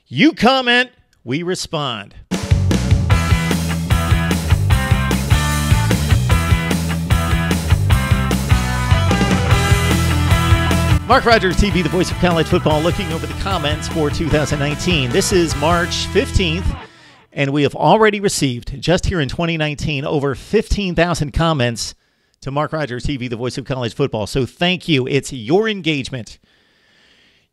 You comment, we respond. Mark Rogers TV, the voice of college football, looking over the comments for 2019. This is March 15th, and we have already received, just here in 2019, over 15,000 comments to Mark Rogers TV, the voice of college football. So thank you. It's your engagement,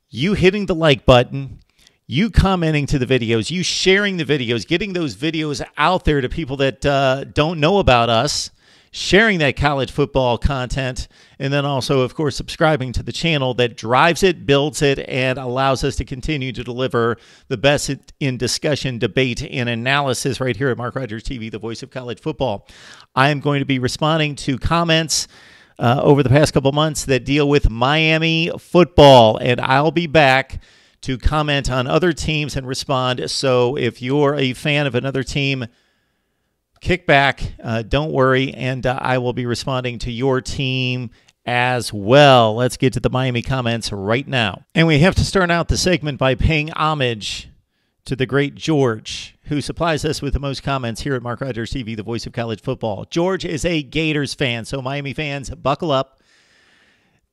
you hitting the like button, you commenting to the videos, you sharing the videos, getting those videos out there to people that don't know about us, sharing that college football content, and then also, of course, subscribing to the channel that drives it, builds it, and allows us to continue to deliver the best in discussion, debate, and analysis right here at Mark Rogers TV, the voice of college football. I am going to be responding to comments over the past couple months that deal with Miami football, and I'll be back to comment on other teams and respond. So if you're a fan of another team, kick back, don't worry, and I will be responding to your team as well. Let's get to the Miami comments right now. And we have to start out the segment by paying homage to the great George, who supplies us with the most comments here at Mark Rogers TV, the voice of college football. George is a Gators fan, so Miami fans, buckle up,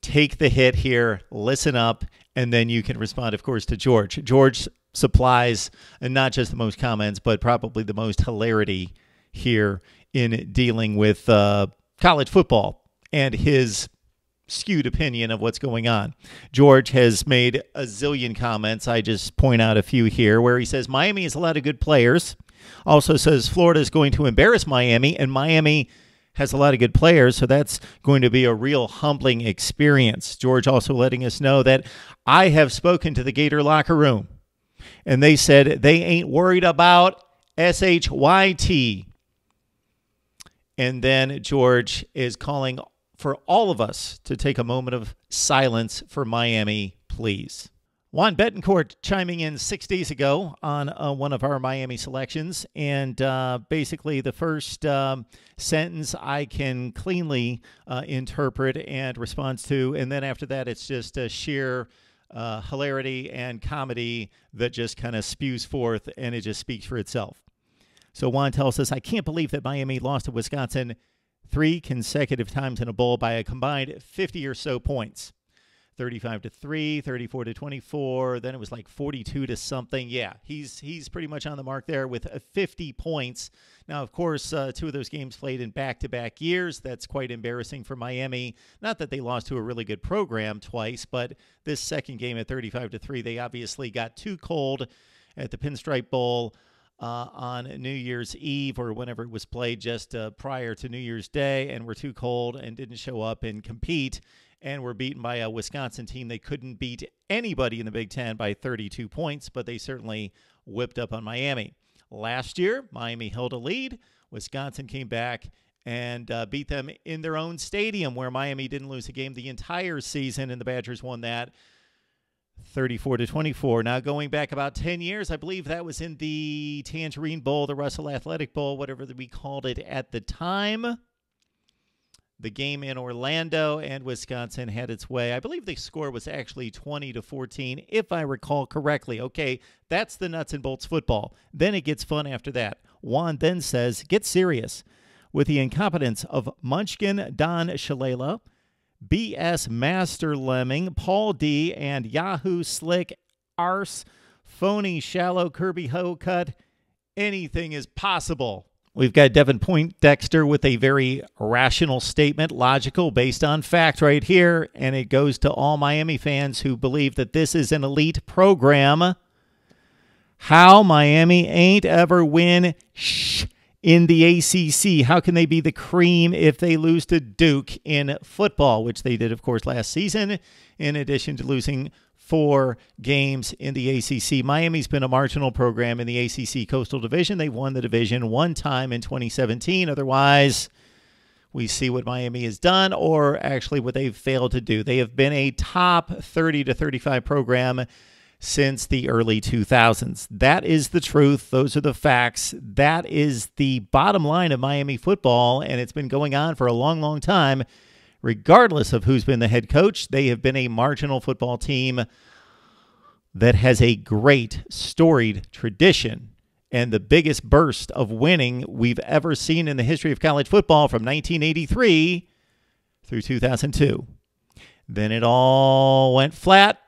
take the hit here, listen up, and then you can respond, of course, to George. George supplies not just the most comments, but probably the most hilarity here in dealing with college football and his skewed opinion of what's going on. George has made a zillion comments. I just point out a few here where he says Miami has a lot of good players. Also says Florida is going to embarrass Miami, and Miami has a lot of good players, so that's going to be a real humbling experience. George also letting us know that I have spoken to the Gator locker room, and they said they ain't worried about SHYT. And then George is calling for all of us to take a moment of silence for Miami, please. Juan Betancourt chiming in 6 days ago on one of our Miami selections. And basically the first sentence I can cleanly interpret and respond to. And then after that, it's just a sheer hilarity and comedy that just kind of spews forth, and it just speaks for itself. So Juan tells us, I can't believe that Miami lost to Wisconsin 3 consecutive times in a bowl by a combined 50 or so points. 35-3, 34-24, then it was like 42 to something. Yeah, he's pretty much on the mark there with 50 points. Now, of course, 2 of those games played in back-to-back years. That's quite embarrassing for Miami. Not that they lost to a really good program twice, but this second game at 35-3, they obviously got too cold at the Pinstripe Bowl on New Year's Eve or whenever it was played just prior to New Year's Day, and were too cold and didn't show up and compete, and were beaten by a Wisconsin team. They couldn't beat anybody in the Big Ten by 32 points, but they certainly whipped up on Miami. Last year, Miami held a lead. Wisconsin came back and beat them in their own stadium, where Miami didn't lose a game the entire season, and the Badgers won that 34-24. Now, going back about 10 years, I believe that was in the Tangerine Bowl, the Russell Athletic Bowl, whatever we called it at the time. The game in Orlando, and Wisconsin had its way. I believe the score was actually 20-14, if I recall correctly. Okay, that's the nuts and bolts football. Then it gets fun after that. Juan then says, get serious. With the incompetence of Munchkin Don Shalala, BS Master Lemming, Paul D, and Yahoo Slick Arse, Phony Shallow Kirby Hocut, anything is possible. We've got Devin Poindexter with a very rational statement, logical, based on fact right here, and it goes to all Miami fans who believe that this is an elite program. How Miami ain't ever win in the ACC. How can they be the cream if they lose to Duke in football, which they did, of course, last season, in addition to losing 4 games in the ACC. Miami's been a marginal program in the ACC Coastal Division. They won the division one time in 2017. Otherwise, we see what Miami has done, or actually what they've failed to do. They have been a top 30 to 35 program since the early 2000s. That is the truth. Those are the facts. That is the bottom line of Miami football, and it's been going on for a long, long time. Regardless of who's been the head coach, they have been a marginal football team that has a great storied tradition and the biggest burst of winning we've ever seen in the history of college football from 1983 through 2002. Then it all went flat.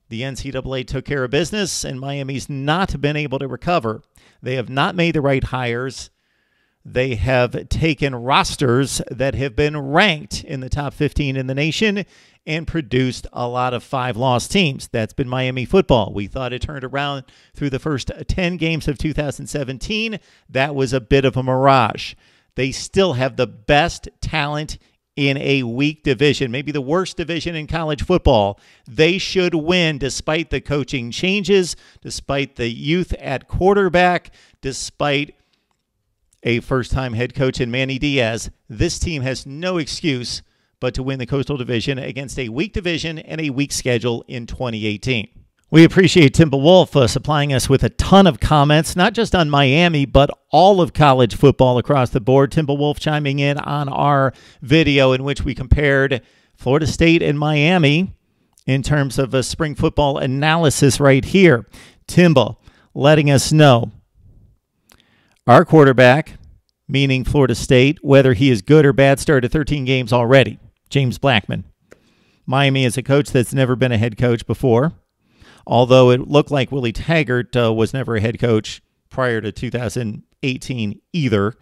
The NCAA took care of business, and Miami's not been able to recover. They have not made the right hires. They have taken rosters that have been ranked in the top 15 in the nation and produced a lot of 5-loss teams. That's been Miami football. We thought it turned around through the first 10 games of 2017. That was a bit of a mirage. They still have the best talent in a weak division, maybe the worst division in college football. They should win despite the coaching changes, despite the youth at quarterback, despite a first-time head coach in Manny Diaz. This team has no excuse but to win the Coastal Division against a weak division and a weak schedule in 2018. We appreciate Timberwolf supplying us with a ton of comments, not just on Miami, but all of college football across the board. Timberwolf chiming in on our video in which we compared Florida State and Miami in terms of a spring football analysis right here. Timba letting us know our quarterback, meaning Florida State, whether he is good or bad, started 13 games already. James Blackman. Miami is a coach that's never been a head coach before, although it looked like Willie Taggart was never a head coach prior to 2018 either.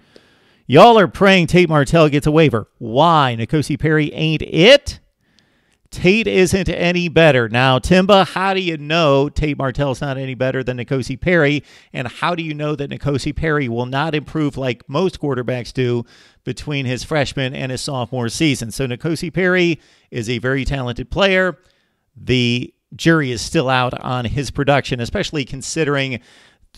Y'all are praying Tate Martell gets a waiver. Why? N'Kosi Perry ain't it? Tate isn't any better. Now, Timba, how do you know Tate Martell's not any better than N'Kosi Perry? And how do you know that N'Kosi Perry will not improve like most quarterbacks do between his freshman and his sophomore season? So N'Kosi Perry is a very talented player. The jury is still out on his production, especially considering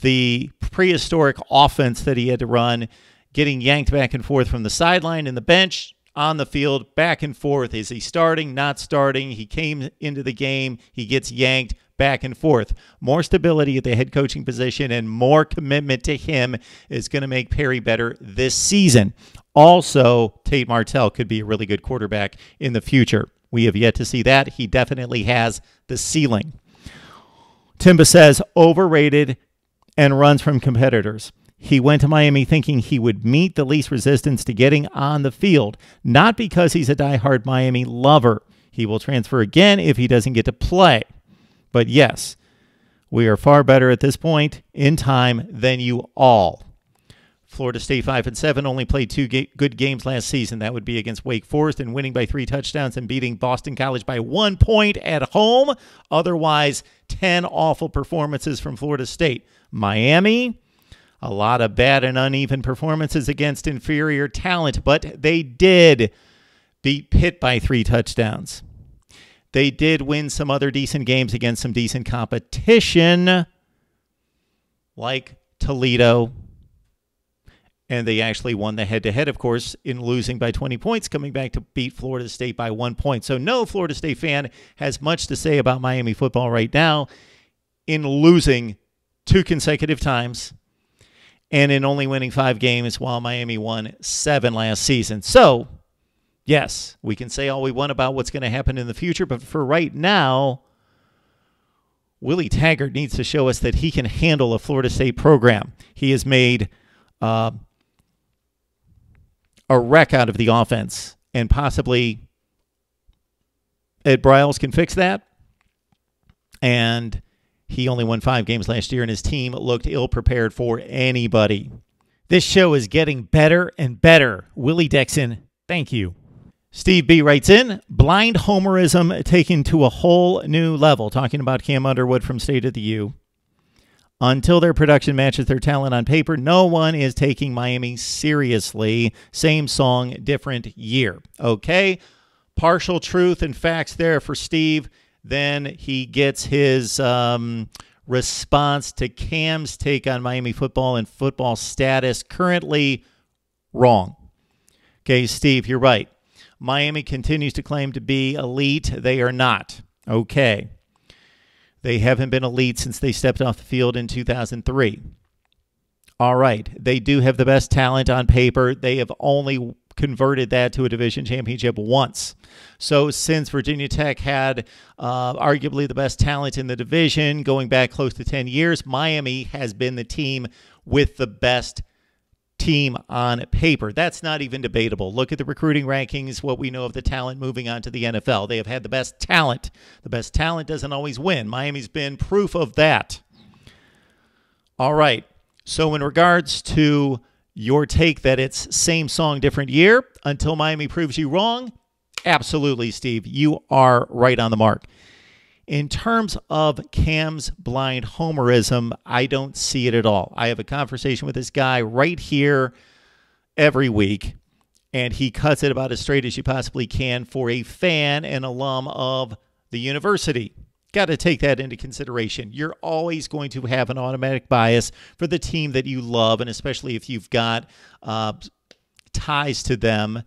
the prehistoric offense that he had to run, getting yanked back and forth from the sideline and the bench, on the field, back and forth. Is he starting, not starting? He came into the game, he gets yanked, back and forth. More stability at the head coaching position and more commitment to him is going to make Perry better this season. Also, Tate Martell could be a really good quarterback in the future. We have yet to see that. He definitely has the ceiling. Timba says, overrated and runs from competitors. He went to Miami thinking he would meet the least resistance to getting on the field, not because he's a diehard Miami lover. He will transfer again if he doesn't get to play. But yes, we are far better at this point in time than you all. Florida State 5-7 only played 2 good games last season. That would be against Wake Forest and winning by 3 touchdowns and beating Boston College by 1 point at home. Otherwise, 10 awful performances from Florida State. Miami, a lot of bad and uneven performances against inferior talent, but they did beat Pitt by 3 touchdowns. They did win some other decent games against some decent competition, like Toledo. And they actually won the head-to-head, of course, in losing by 20 points, coming back to beat Florida State by 1 point. So no Florida State fan has much to say about Miami football right now in losing 2 consecutive times and in only winning 5 games while Miami won 7 last season. So, yes, we can say all we want about what's going to happen in the future, but for right now, Willie Taggart needs to show us that he can handle a Florida State program. He has made a wreck out of the offense, and possibly Ed Briles can fix that. And he only won 5 games last year, and his team looked ill-prepared for anybody. This show is getting better and better. Willie Dixon, thank you. Steve B. writes in, blind homerism taken to a whole new level, talking about Cam Underwood from State of the U. Until their production matches their talent on paper, no one is taking Miami seriously. Same song, different year. Okay? Partial truth and facts there for Steve. Then he gets his response to Cam's take on Miami football and football status. Currently wrong. Okay, Steve, you're right. Miami continues to claim to be elite. They are not. Okay. They haven't been elite since they stepped off the field in 2003. All right. They do have the best talent on paper. They have only converted that to a division championship once. So since Virginia Tech had arguably the best talent in the division going back close to 10 years, Miami has been the team with the best team on paper. That's not even debatable. Look at the recruiting rankings, what we know of the talent moving on to the NFL. They have had the best talent. The best talent doesn't always win. Miami's been proof of that. All right. So in regards to your take that it's same song, different year, until Miami proves you wrong, absolutely, Steve. You are right on the mark. In terms of Cam's blind homerism, I don't see it at all. I have a conversation with this guy right here every week, and he cuts it about as straight as you possibly can for a fan and alum of the university. Got to take that into consideration. You're always going to have an automatic bias for the team that you love, and especially if you've got ties to them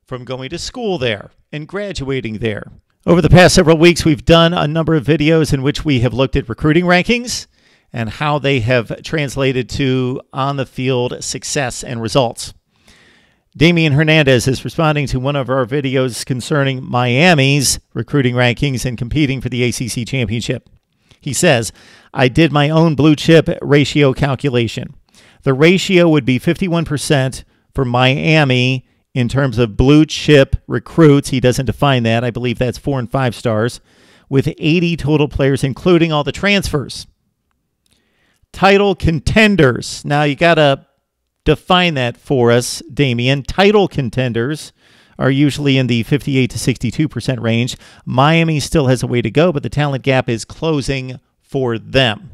from going to school there and graduating there. Over the past several weeks, we've done a number of videos in which we have looked at recruiting rankings and how they have translated to on-the-field success and results. Damian Hernandez is responding to one of our videos concerning Miami's recruiting rankings and competing for the ACC championship. He says, I did my own blue chip ratio calculation. The ratio would be 51% for Miami in terms of blue chip recruits. He doesn't define that. I believe that's 4 and 5 stars, with 80 total players, including all the transfers. Title contenders. Now, you got to define that for us, Damian. Title contenders are usually in the 58 to 62% range. Miami still has a way to go, but the talent gap is closing for them.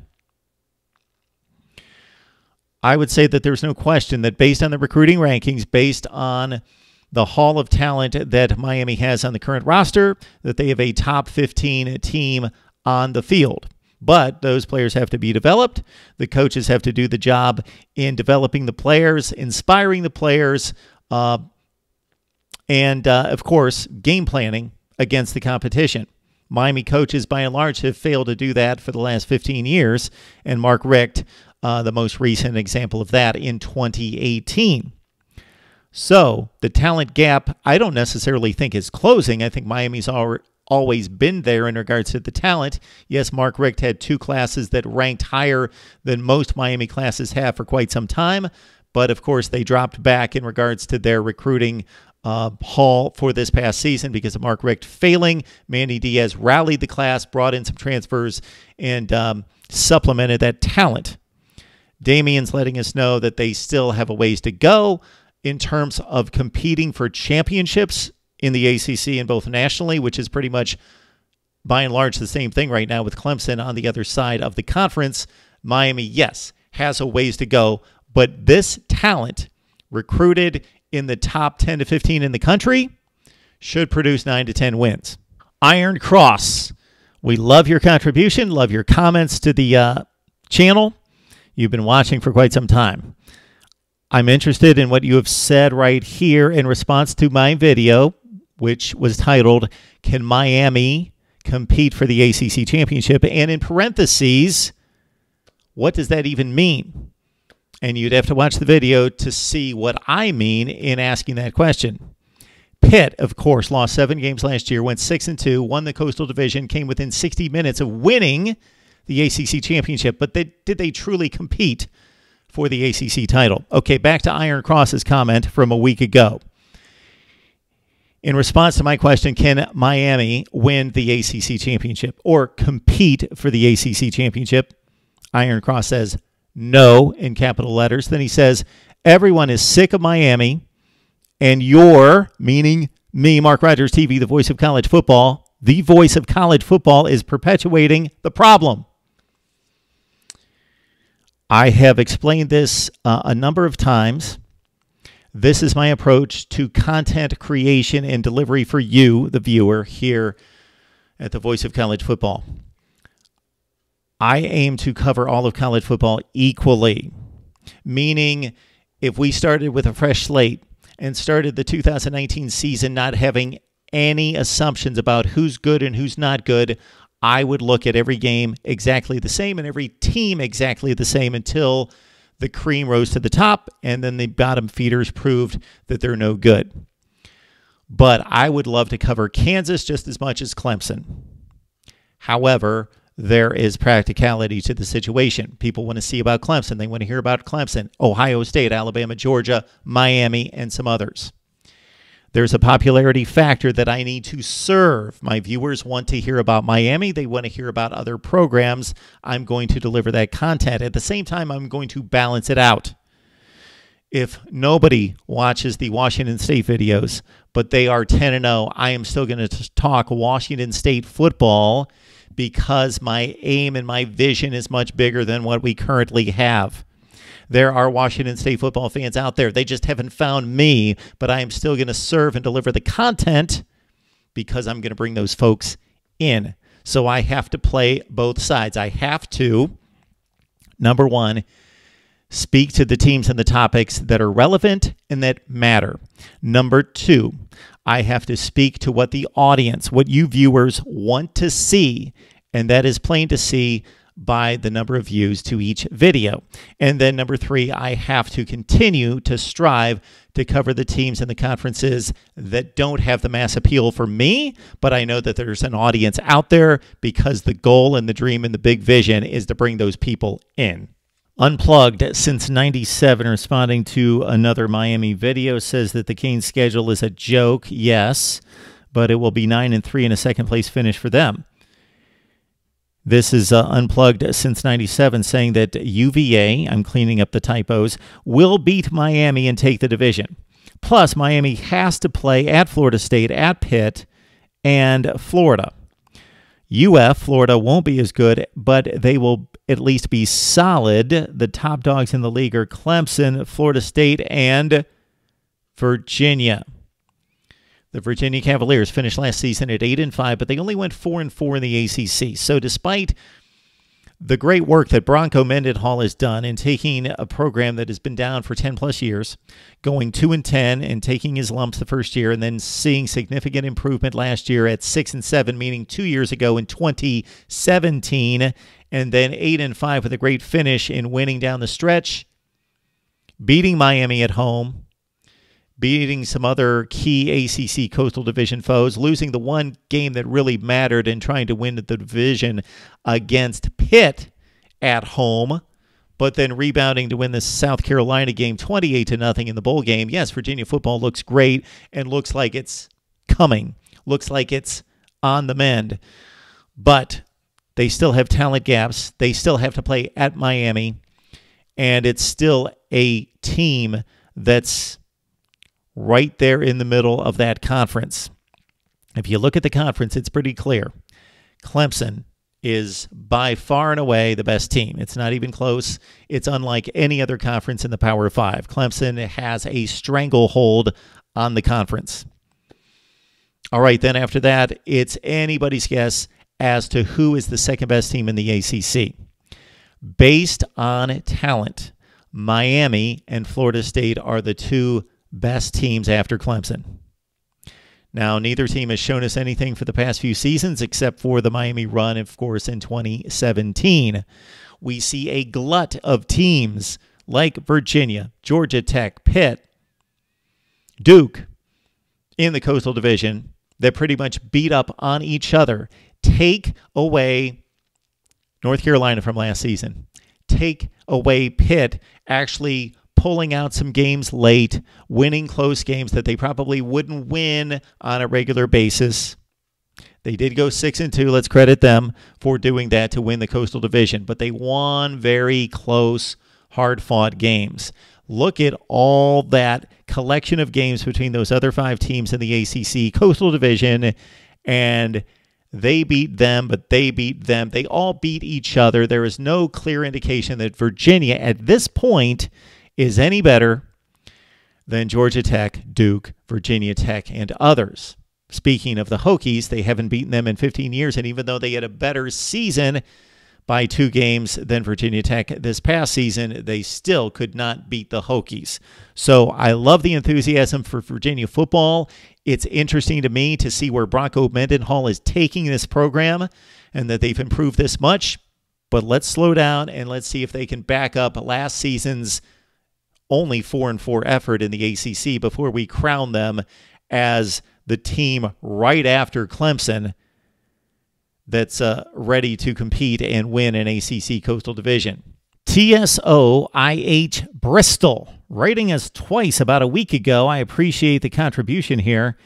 I would say that there's no question that based on the recruiting rankings, based on the haul of talent that Miami has on the current roster, that they have a top 15 team on the field. But those players have to be developed. The coaches have to do the job in developing the players, inspiring the players, and, of course, game planning against the competition. Miami coaches, by and large, have failed to do that for the last 15 years, and Mark Richt, the most recent example of that in 2018. So the talent gap, I don't necessarily think is closing. I think Miami's always been there in regards to the talent. Yes, Mark Richt had 2 classes that ranked higher than most Miami classes have for quite some time, but of course they dropped back in regards to their recruiting haul for this past season because of Mark Richt failing. Manny Diaz rallied the class, brought in some transfers, and supplemented that talent. Damian's letting us know that they still have a ways to go in terms of competing for championships in the ACC and both nationally, which is pretty much, by and large, the same thing right now with Clemson on the other side of the conference. Miami, yes, has a ways to go, but this talent recruited in the top 10 to 15 in the country should produce 9 to 10 wins. Iron Cross, we love your contribution, love your comments to the channel. You've been watching for quite some time. I'm interested in what you have said right here in response to my video, which was titled, Can Miami Compete for the ACC Championship? And in parentheses, what does that even mean? And you'd have to watch the video to see what I mean in asking that question. Pitt, of course, lost 7 games last year, went 6-2, won the Coastal Division, came within 60 minutes of winning the ACC Championship. But did they truly compete for the ACC title? Okay, back to Iron Cross's comment from a week ago. In response to my question, can Miami win the ACC championship or compete for the ACC championship? Iron Cross says no in capital letters. Then he says, everyone is sick of Miami, and you're, meaning me, Mark Rogers TV, the voice of college football, the voice of college football, is perpetuating the problem. I have explained this a number of times. This is my approach to content creation and delivery for you, the viewer, here at the Voice of College Football. I aim to cover all of college football equally, meaning if we started with a fresh slate and started the 2019 season not having any assumptions about who's good and who's not good, I would look at every game exactly the same and every team exactly the same until the cream rose to the top, and then the bottom feeders proved that they're no good. But I would love to cover Kansas just as much as Clemson. However, there is practicality to the situation. People want to see about Clemson. They want to hear about Clemson, Ohio State, Alabama, Georgia, Miami, and some others. There's a popularity factor that I need to serve. My viewers want to hear about Miami. They want to hear about other programs. I'm going to deliver that content. At the same time, I'm going to balance it out. If nobody watches the Washington State videos, but they are 10-0, I am still going to talk Washington State football because my aim and my vision is much bigger than what we currently have. There are Washington State football fans out there. They just haven't found me, but I am still going to serve and deliver the content because I'm going to bring those folks in. So I have to play both sides. I have to, number one, speak to the teams and the topics that are relevant and that matter. Number two, I have to speak to what the audience, what you viewers want to see, and that is plain to see by the number of views to each video. And then number three, I have to continue to strive to cover the teams and the conferences that don't have the mass appeal for me, but I know that there's an audience out there because the goal and the dream and the big vision is to bring those people in. Unplugged since 97, responding to another Miami video, says that the Canes schedule is a joke. Yes, but it will be 9-3 and a second place finish for them. This is Unplugged since 97, saying that UVA, I'm cleaning up the typos, will beat Miami and take the division. Plus, Miami has to play at Florida State, at Pitt, and Florida. Florida, won't be as good, but they will at least be solid. The top dogs in the league are Clemson, Florida State, and Virginia. The Virginia Cavaliers finished last season at 8-5, but they only went 4-4 in the ACC. So despite the great work that Bronco Mendenhall has done in taking a program that has been down for 10-plus years, going 2-10 and taking his lumps the first year, and then seeing significant improvement last year at 6-7, meaning 2 years ago in 2017, and then 8-5 with a great finish in winning down the stretch, beating Miami at home, beating some other key ACC Coastal Division foes, losing the one game that really mattered and trying to win the division against Pitt at home, but then rebounding to win the South Carolina game 28-0 in the bowl game. Yes, Virginia football looks great and looks like it's coming, looks like it's on the mend, but they still have talent gaps. They still have to play at Miami, and it's still a team that's right there in the middle of that conference. If you look at the conference, it's pretty clear. Clemson is by far and away the best team. It's not even close. It's unlike any other conference in the Power Five. Clemson has a stranglehold on the conference. All right, then after that, it's anybody's guess as to who is the second best team in the ACC. Based on talent, Miami and Florida State are the two best teams after Clemson. Now, neither team has shown us anything for the past few seasons except for the Miami run, of course, in 2017. We see a glut of teams like Virginia, Georgia Tech, Pitt, Duke in the Coastal Division that pretty much beat up on each other. Take away North Carolina from last season. Take away Pitt actually pulling out some games late, winning close games that they probably wouldn't win on a regular basis. They did go 6-2. Let's credit them for doing that to win the Coastal Division, but they won very close, hard-fought games. Look at all that collection of games between those other five teams in the ACC Coastal Division, and they beat them, but they beat them. They all beat each other. There is no clear indication that Virginia at this point is any better than Georgia Tech, Duke, Virginia Tech, and others. Speaking of the Hokies, they haven't beaten them in 15 years, and even though they had a better season by 2 games than Virginia Tech this past season, they still could not beat the Hokies. So I love the enthusiasm for Virginia football. It's interesting to me to see where Bronco Mendenhall is taking this program and that they've improved this much. But let's slow down and let's see if they can back up last season's only 4-4 effort in the ACC before we crown them as the team right after Clemson that's ready to compete and win an ACC Coastal Division. TSOIH Bristol, writing us twice about a week ago. I appreciate the contribution here.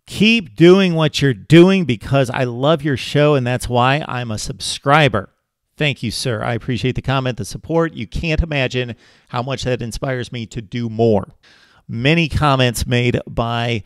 Keep doing what you're doing because I love your show, and that's why I'm a subscriber. Thank you, sir. I appreciate the comment, the support. You can't imagine how much that inspires me to do more. Many comments made by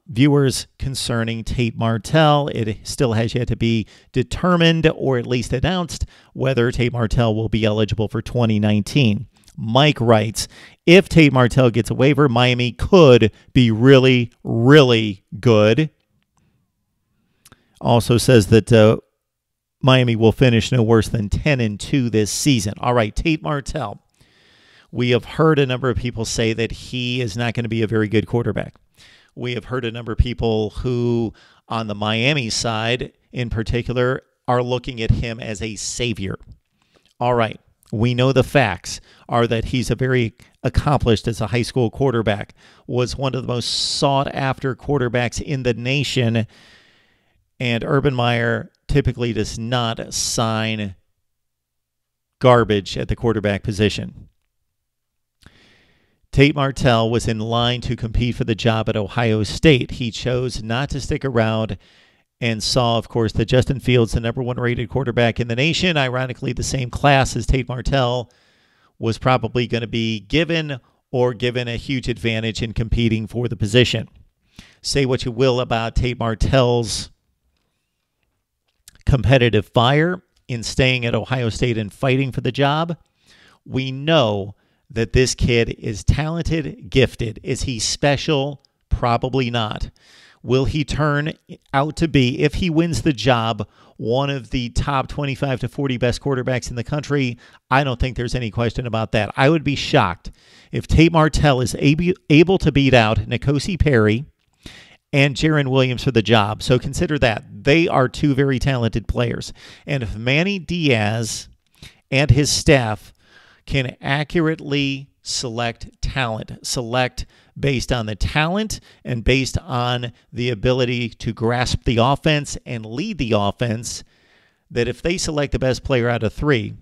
viewers concerning Tate Martell. It still has yet to be determined or at least announced whether Tate Martell will be eligible for 2019. Mike writes, if Tate Martell gets a waiver, Miami could be really, really good. Also says that Miami will finish no worse than 10-2 this season. All right, Tate Martell. We have heard a number of people say that he is not going to be a very good quarterback. We have heard a number of people who, on the Miami side in particular, are looking at him as a savior. All right, we know the facts are that he's a very accomplished as a high school quarterback, was one of the most sought-after quarterbacks in the nation, and Urban Meyer typically does not sign garbage at the quarterback position. Tate Martell was in line to compete for the job at Ohio State. He chose not to stick around and saw, of course, that Justin Fields, the #1 rated quarterback in the nation, ironically the same class as Tate Martell, was probably going to be given a huge advantage in competing for the position. Say what you will about Tate Martell's competitive fire in staying at Ohio State and fighting for the job. We know that this kid is talented, gifted. Is he special? Probably not. Will he turn out to be, if he wins the job, one of the top 25 to 40 best quarterbacks in the country? I don't think there's any question about that. I would be shocked if Tate Martell is able to beat out N'Kosi Perry and Jaron Williams for the job. So consider that. They are two very talented players. And if Manny Diaz and his staff can accurately select talent, select based on the talent and based on the ability to grasp the offense and lead the offense, that if they select the best player out of 3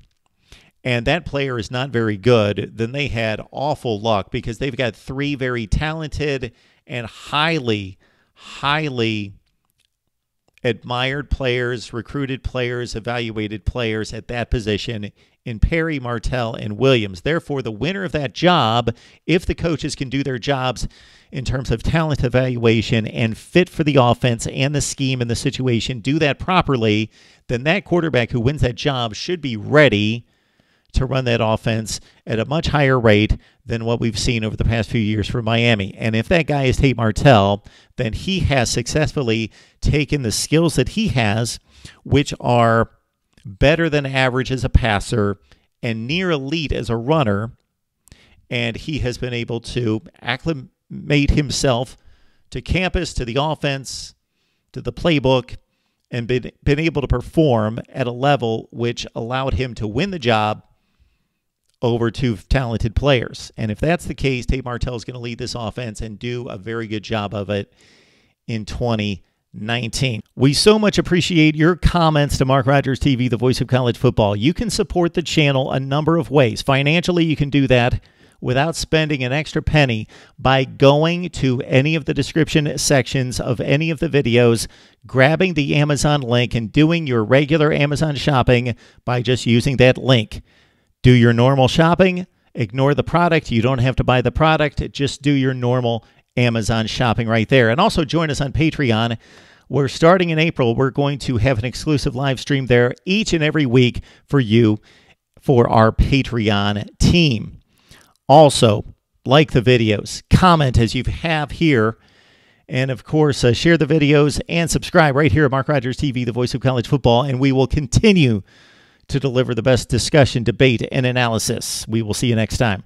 and that player is not very good, then they had awful luck because they've got 3 very talented and highly admired players, recruited players, evaluated players at that position in Perry, Martell, and Williams. Therefore, the winner of that job, if the coaches can do their jobs in terms of talent evaluation and fit for the offense and the scheme and the situation, do that properly, then that quarterback who wins that job should be ready to run that offense at a much higher rate than what we've seen over the past few years for Miami. And if that guy is Tate Martell, then he has successfully taken the skills that he has, which are better than average as a passer and near elite as a runner, and he has been able to acclimate himself to campus, to the offense, to the playbook, and been able to perform at a level which allowed him to win the job over 2 talented players. And if that's the case, Tate Martell is going to lead this offense and do a very good job of it in 2019. We so much appreciate your comments to Mark Rogers TV, the voice of college football. You can support the channel a number of ways. Financially, you can do that without spending an extra penny by going to any of the description sections of any of the videos, grabbing the Amazon link, and doing your regular Amazon shopping by just using that link. Do your normal shopping. Ignore the product. You don't have to buy the product. Just do your normal Amazon shopping right there. And also join us on Patreon. We're starting in April. We're going to have an exclusive live stream there each and every week for you for our Patreon team. Also, like the videos, comment as you have here, and of course, share the videos and subscribe right here at Mark Rogers TV, the voice of college football, and we will continue to deliver the best discussion, debate, and analysis. We will see you next time.